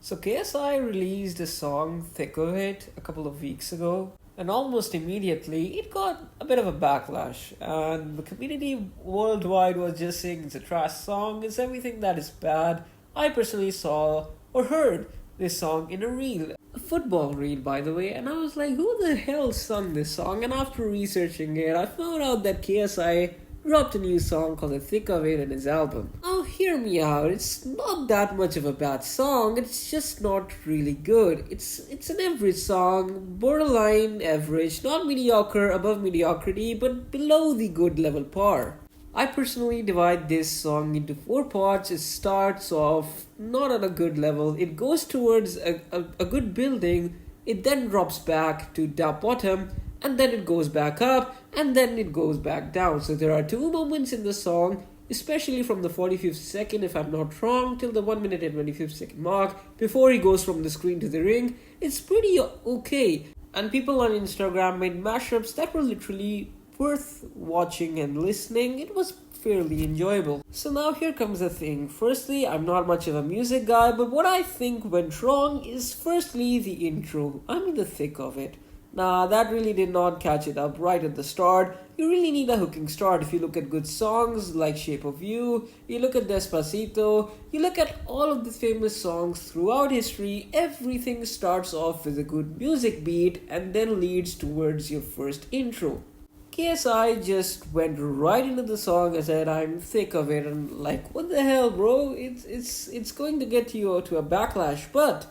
So KSI released a song Thick of It a couple of weeks ago, and almost immediately it got a bit of a backlash. And the community worldwide was just saying it's a trash song, it's everything that is bad. I personally saw or heard this song in a reel, a football reel by the way, and I was like, who the hell sung this song? And after researching it, I found out that KSI dropped a new song called The Thick of It in his album. Now, hear me out. It's not that much of a bad song. It's just not really good. It's an average song, borderline average, not mediocre, above mediocrity, but below the good level par. I personally divide this song into four parts. It starts off not on a good level. It goes towards a good building. It then drops back to the bottom, and then it goes back up, and then it goes back down. So there are two moments in the song, especially from the 45th second, if I'm not wrong, till the 1 minute and 25th second mark, before he goes from the screen to the ring. It's pretty okay. And people on Instagram made mashups that were literally worth watching and listening. It was fairly enjoyable. So now here comes the thing. Firstly, I'm not much of a music guy, but what I think went wrong is firstly the intro. I'm in the thick of it. Nah, that really did not catch it up right at the start. You really need a hooking start. If you look at good songs like Shape of You, you look at Despacito, you look at all of the famous songs throughout history, everything starts off with a good music beat and then leads towards your first intro. KSI just went right into the song and said, I'm thick of it, and like, what the hell, bro? It's going to get you to a backlash, but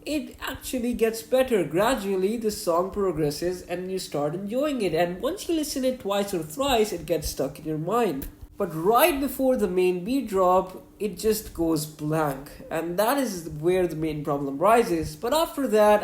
it actually gets better. Gradually, the song progresses and you start enjoying it. And once you listen it twice or thrice, it gets stuck in your mind. But right before the main beat drop, it just goes blank. And that is where the main problem rises. But after that,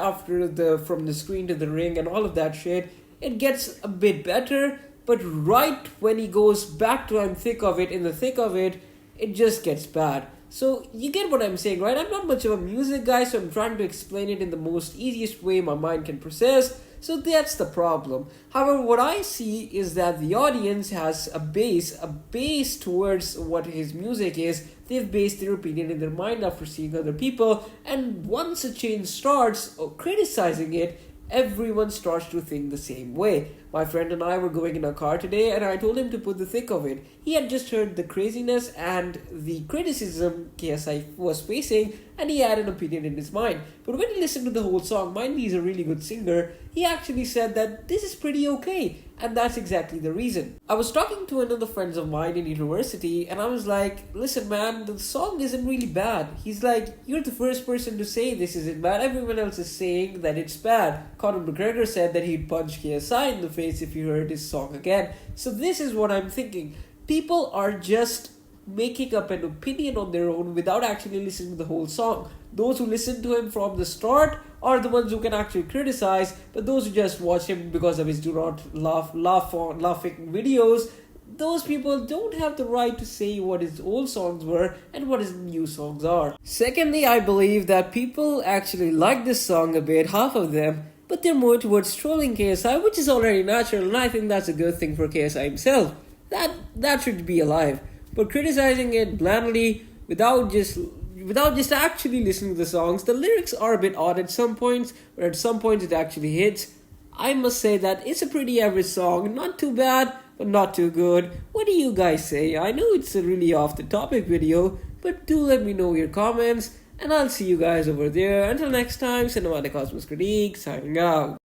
from the screen to the ring and all of that shit, it gets a bit better. But right when he goes back to I'm thick of it, in the thick of it, it just gets bad. So you get what I'm saying, right? I'm not much of a music guy, so I'm trying to explain it in the most easiest way my mind can process. So that's the problem. However, what I see is that the audience has a base towards what his music is. They've based their opinion in their mind after seeing other people, and once a change starts or criticizing it, everyone starts to think the same way. My friend and I were going in a car today, and I told him to put the thick of it. He had just heard the craziness and the criticism KSI was facing, and he had an opinion in his mind. But when he listened to the whole song, mind me, he's a really good singer, he actually said that this is pretty okay. And that's exactly the reason. I was talking to another friend of mine in university, and I was like, listen man, the song isn't really bad. He's like, you're the first person to say this isn't bad. Everyone else is saying that it's bad. Conor McGregor said that he'd punch KSI in the face if he heard his song again. So this is what I'm thinking. People are just making up an opinion on their own without actually listening to the whole song. Those who listen to him from the start are the ones who can actually criticize, but those who just watch him because of his do not laughing videos, those people don't have the right to say what his old songs were and what his new songs are. Secondly, I believe that people actually like this song a bit, half of them, but they're more towards trolling KSI, which is already natural, and I think that's a good thing for KSI himself. That should be alive. But criticizing it blandly without just actually listening to the songs, the lyrics are a bit odd at some points, but at some points it actually hits. I must say that it's a pretty average song, not too bad, but not too good. What do you guys say? I know it's a really off the topic video, but do let me know your comments, and I'll see you guys over there. Until next time, Cinematic Cosmos Critique, signing out.